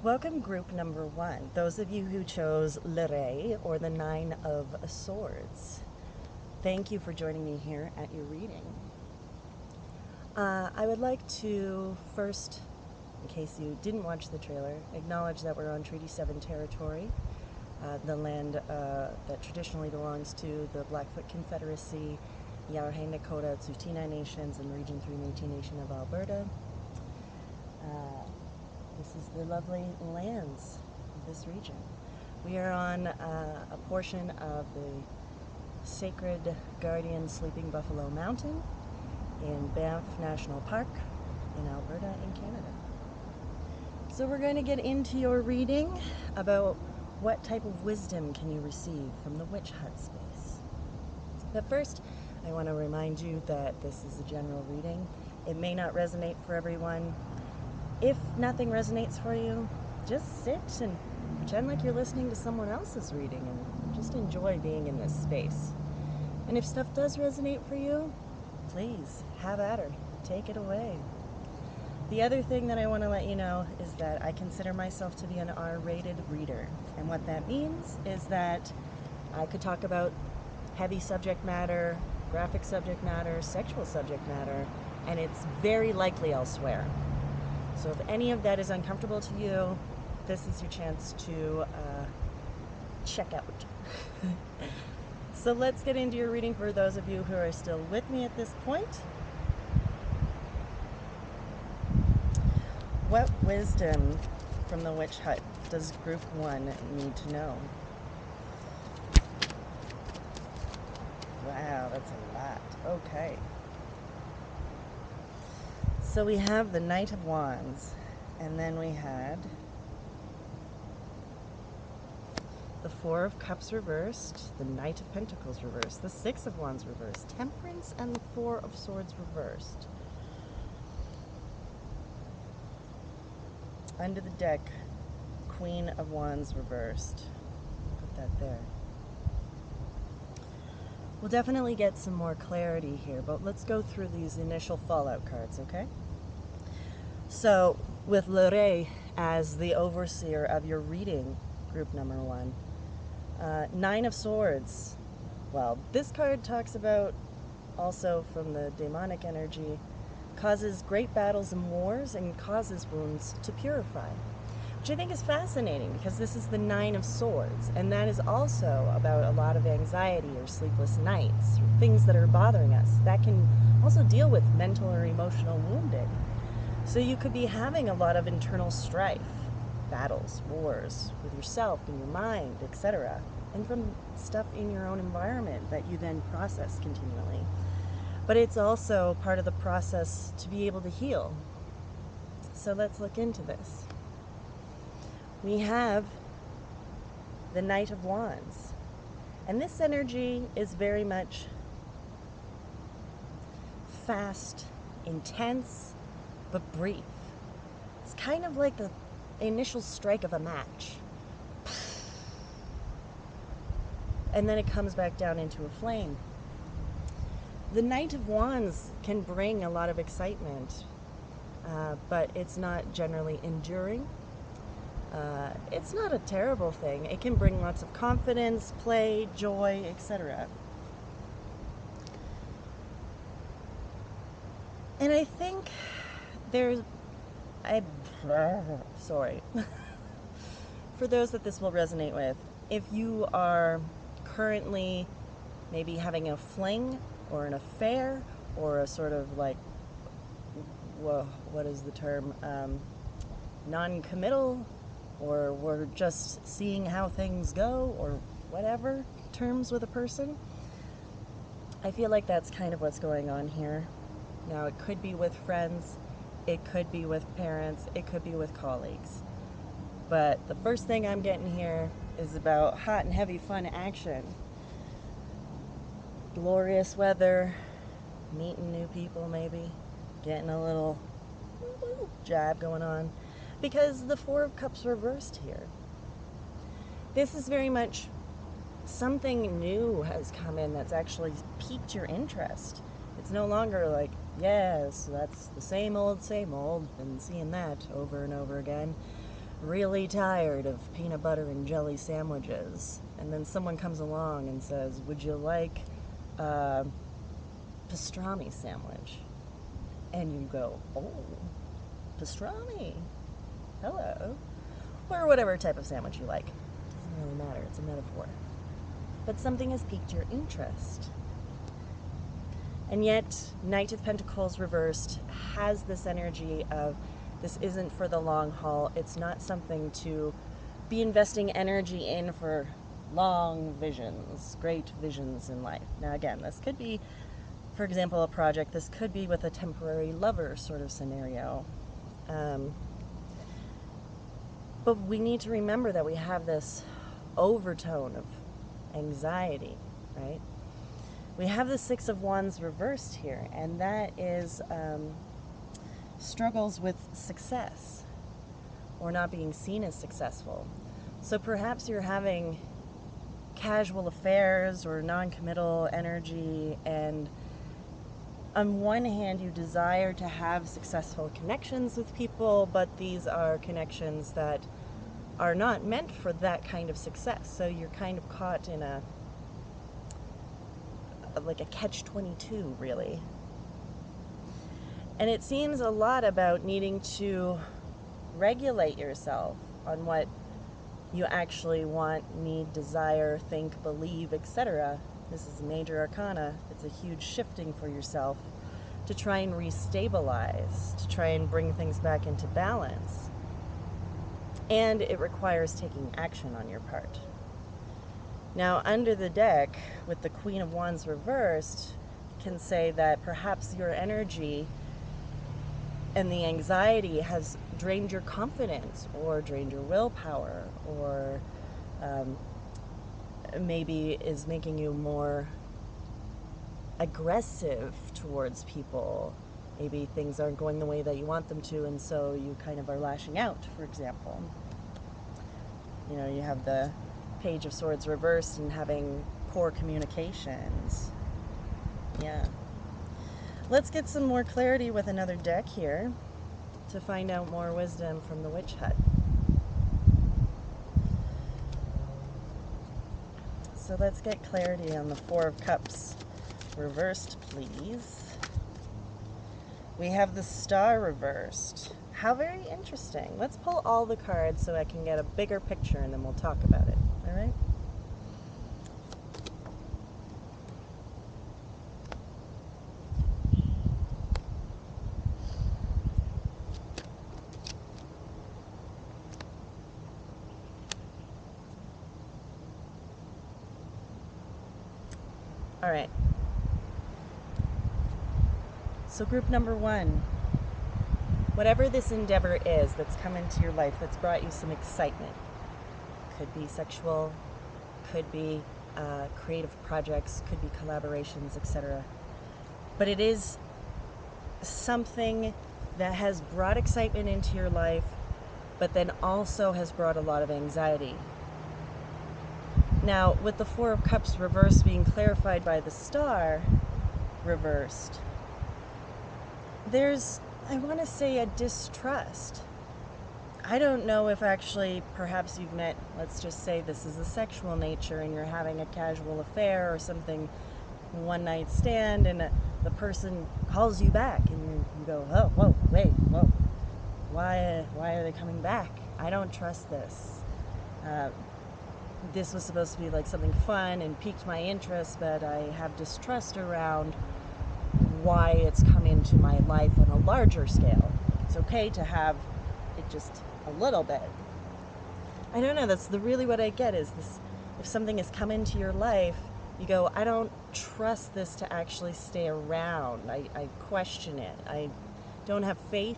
Welcome group number 1, those of you who chose L'Oreille, or the Nine of Swords. Thank you for joining me here at your reading. I would like to first, in case you didn't watch the trailer, acknowledge that we're on Treaty 7 territory, the land that traditionally belongs to the Blackfoot Confederacy, Yaorhe Nakota, Tsuut'ina Nations, and Region 3 Métis Nation of Alberta. This is the lovely lands of this region. We are on a portion of the sacred guardian Sleeping Buffalo Mountain in Banff National Park in Alberta in Canada. So we're going to get into your reading about what type of wisdom can you receive from the witch hut space. But first, I want to remind you that this is a general reading. It may not resonate for everyone. If nothing resonates for you, just sit and pretend like you're listening to someone else's reading and just enjoy being in this space. And if stuff does resonate for you, please have at her. Take it away. The other thing that I want to let you know is that I consider myself to be an R-rated reader. And what that means is that I could talk about heavy subject matter, graphic subject matter, sexual subject matter, and it's very likely I'll swear. So if any of that is uncomfortable to you, this is your chance to check out. So let's get into your reading for those of you who are still with me at this point. What wisdom from the witch hut does group 1 need to know? Wow, that's a lot. Okay. So we have the Knight of Wands, and then we had the Four of Cups reversed, the Knight of Pentacles reversed, the Six of Wands reversed, Temperance, and the Four of Swords reversed. Under the deck, Queen of Wands reversed. Put that there. We'll definitely get some more clarity here, but let's go through these initial fallout cards, okay? So, with L'Oreille as the overseer of your reading, group number 1, Nine of Swords. Well, this card talks about, also from the demonic energy, causes great battles and wars and causes wounds to purify, which I think is fascinating because this is the Nine of Swords, and that is also about a lot of anxiety or sleepless nights, or things that are bothering us. That can also deal with mental or emotional wounding. So you could be having a lot of internal strife, battles, wars with yourself and your mind, etc., and from stuff in your own environment that you then process continually. But it's also part of the process to be able to heal. So let's look into this. We have the Knight of Wands, and this energy is very much fast, intense, but brief. It's kind of like the initial strike of a match, and then it comes back down into a flame. The Knight of Wands can bring a lot of excitement, but it's not generally enduring. It's not a terrible thing. It can bring lots of confidence, play, joy, etc. And I think sorry. For those that this will resonate with, if you are currently maybe having a fling or an affair or a sort of like, what is the term? Non-committal, or we're just seeing how things go, or whatever terms with a person, I feel like that's kind of what's going on here. Now, it could be with friends, it could be with parents, it could be with colleagues. But the first thing I'm getting here is about hot and heavy fun action. Glorious weather, meeting new people maybe, getting a little jab going on. Because the Four of Cups reversed here. This is very much something new has come in that's actually piqued your interest. It's no longer like, yes, that's the same old, been seeing that over and over again. really tired of peanut butter and jelly sandwiches, and then someone comes along and says, would you like a pastrami sandwich? And you go, oh, pastrami, hello. Or whatever type of sandwich you like. Doesn't really matter, it's a metaphor. But something has piqued your interest. And yet, Knight of Pentacles reversed has this energy of, this isn't for the long haul. It's not something to be investing energy in for long visions, great visions in life. Now again, this could be, for example, a project. This could be with a temporary lover sort of scenario. But we need to remember that we have this overtone of anxiety, right? We have the Six of Wands reversed here, and that is struggles with success or not being seen as successful. So perhaps you're having casual affairs or non-committal energy, and on one hand you desire to have successful connections with people, but these are connections that are not meant for that kind of success. So you're kind of caught in a catch-22, really. And it seems a lot about needing to regulate yourself on what you actually want, need, desire, think, believe, etc. This is a major arcana. It's a huge shifting for yourself to try and restabilize, to try and bring things back into balance. And it requires taking action on your part. Now, under the deck, with the Queen of Wands reversed, can say that perhaps your energy and the anxiety has drained your confidence or drained your willpower, or maybe is making you more aggressive towards people. Maybe things aren't going the way that you want them to, and so you kind of are lashing out, for example. You know, you have the Page of Swords reversed and having poor communications. Yeah. Let's get some more clarity with another deck here to find out more wisdom from the Witch Hut. So let's get clarity on the Four of Cups reversed, please. We have the Star reversed. How very interesting. Let's pull all the cards so I can get a bigger picture, and then we'll talk about it. All right? All right. So group number one, whatever this endeavor is that's come into your life that's brought you some excitement, could be sexual, could be creative projects, could be collaborations, etc. But it is something that has brought excitement into your life, but then also has brought a lot of anxiety. Now, with the Four of Cups reversed being clarified by the Star reversed, there's, I want to say, a distrust. I don't know if actually perhaps you've met, let's just say this is a sexual nature and you're having a casual affair or something, one night stand, and the person calls you back and you go, oh, whoa, wait, whoa, why are they coming back? I don't trust this. This was supposed to be like something fun and piqued my interest, but I have distrust around why it's come into my life on a larger scale. It's okay to have it just a little bit. I don't know, that's really what I get is this, if something has come into your life, you go, I don't trust this to actually stay around. I question it. I don't have faith,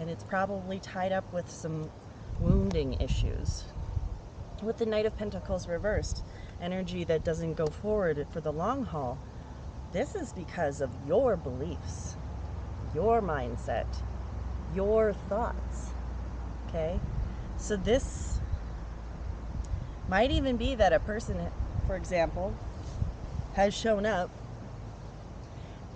and it's probably tied up with some wounding issues. With the Knight of Pentacles reversed, energy that doesn't go forward for the long haul, this is because of your beliefs, your mindset, your thoughts, okay? So this might even be that a person, for example, has shown up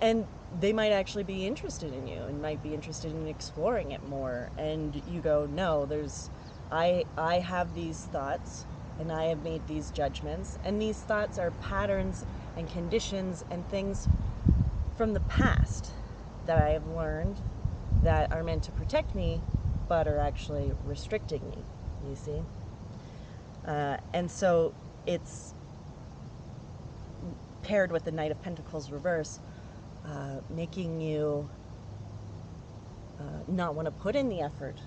and they might actually be interested in you and might be interested in exploring it more, and you go, no, there's I have these thoughts and I have made these judgments, and these thoughts are patterns and conditions and things from the past that I have learned that are meant to protect me but are actually restricting me, you see? And so it's paired with the Knight of Pentacles reverse, making you not want to put in the effort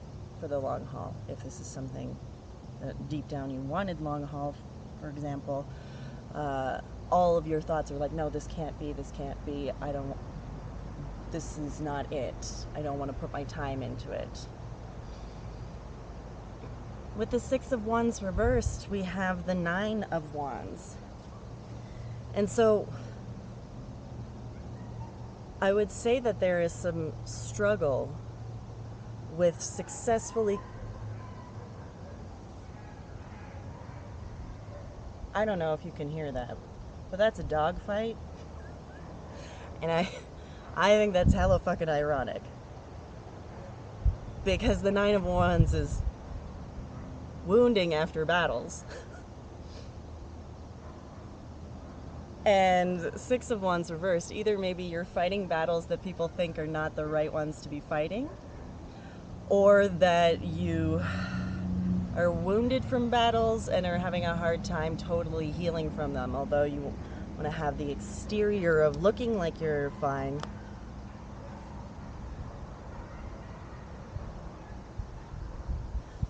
for the long haul. If this is something that deep down you wanted long haul, for example, all of your thoughts are like, no, this can't be, this is not it. I don't want to put my time into it. With the Six of Wands reversed, we have the Nine of Wands. And so I would say that there is some struggle with successfully, I don't know if you can hear that, but that's a dog fight. And I think that's hella fucking ironic. Because the Nine of Wands is wounding after battles. And Six of Wands reversed, either maybe you're fighting battles that people think are not the right ones to be fighting, or that you are wounded from battles and are having a hard time totally healing from them, although you want to have the exterior of looking like you're fine.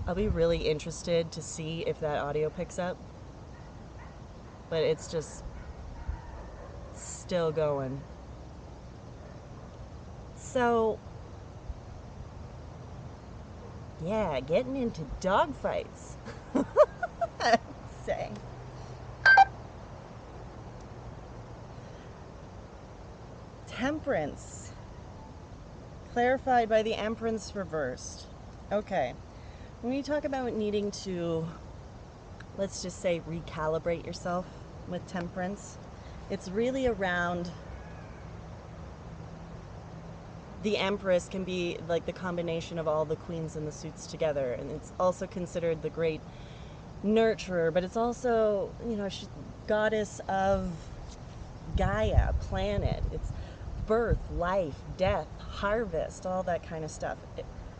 I'll be really interested to see if that audio picks up, but it's just still going. So, yeah, getting into dog fights. I'd say. Temperance. Clarified by the Empress reversed. Okay. When you talk about needing to, let's just say, recalibrate yourself with temperance, it's really around, the Empress can be like the combination of all the queens and the suits together, and it's also considered the great nurturer, but it's also, you know, she's goddess of Gaia, planet. It's birth, life, death, harvest, all that kind of stuff.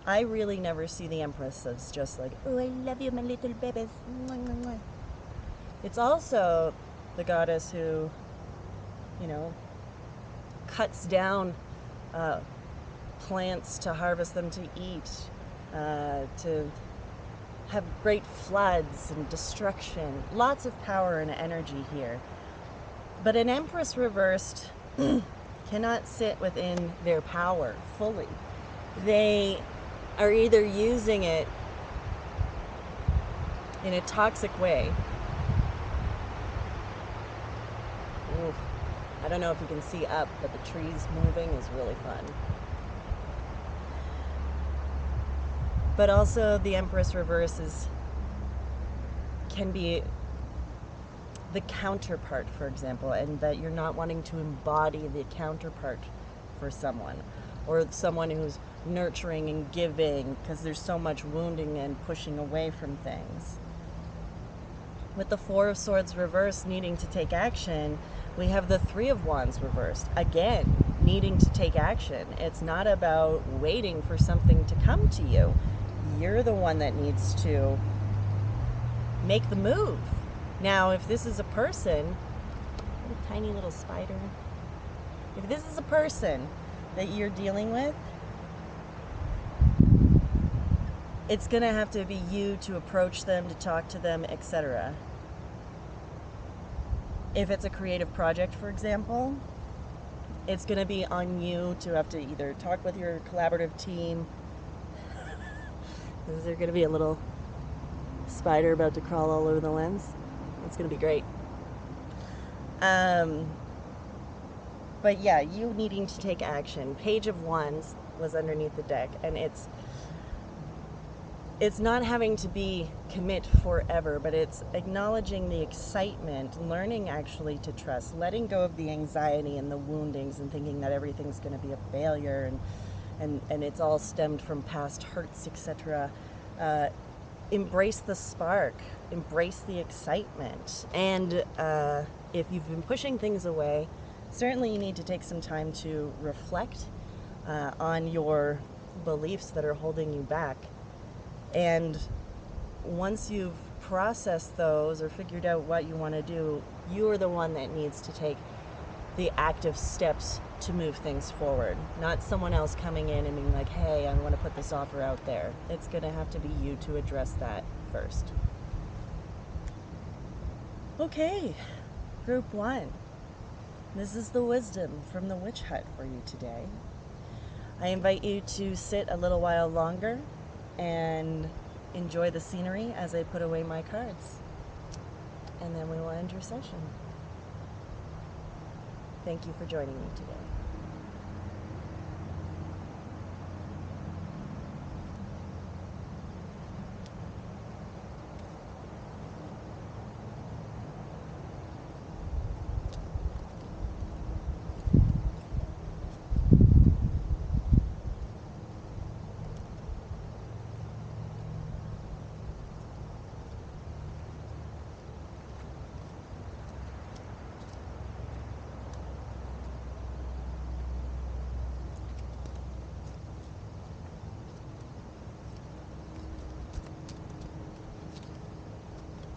I really never see the Empress as just like, oh, I love you, my little babies. It's also the goddess who, you know, cuts down plants to harvest them to eat, to have great floods and destruction. Lots of power and energy here. But an Empress reversed cannot sit within their power fully. They are either using it in a toxic way. Ooh, I don't know if you can see up, but the trees moving is really fun. But also the Empress reverses can be the counterpart, for example, and that you're not wanting to embody the counterpart for someone, or someone who's nurturing and giving, because there's so much wounding and pushing away from things. With the Four of Swords reversed, needing to take action, we have the Three of Wands reversed. Again, needing to take action. It's not about waiting for something to come to you. You're the one that needs to make the move. Now, if this is a person, a tiny little spider, if this is a person that you're dealing with, it's going to have to be you to approach them, to talk to them, etc. If it's a creative project, for example, it's going to be on you to have to either talk with your collaborative team. Is there going to be a little spider about to crawl all over the lens? It's going to be great. But yeah, you needing to take action. Page of Wands was underneath the deck, and it's not having to be commit forever, but it's acknowledging the excitement, learning actually to trust, letting go of the anxiety and the woundings and thinking that everything's going to be a failure and it's all stemmed from past hurts, etc. embrace the spark, embrace the excitement. And if you've been pushing things away, certainly you need to take some time to reflect on your beliefs that are holding you back. And once you've processed those or figured out what you want to do, you are the one that needs to take the active steps to move things forward, not someone else coming in and being like, hey, I want to put this offer out there. It's going to have to be you to address that first. Okay, group 1. This is the wisdom from the witch hut for you today. I invite you to sit a little while longer and enjoy the scenery as I put away my cards. And then we will end your session. Thank you for joining me today.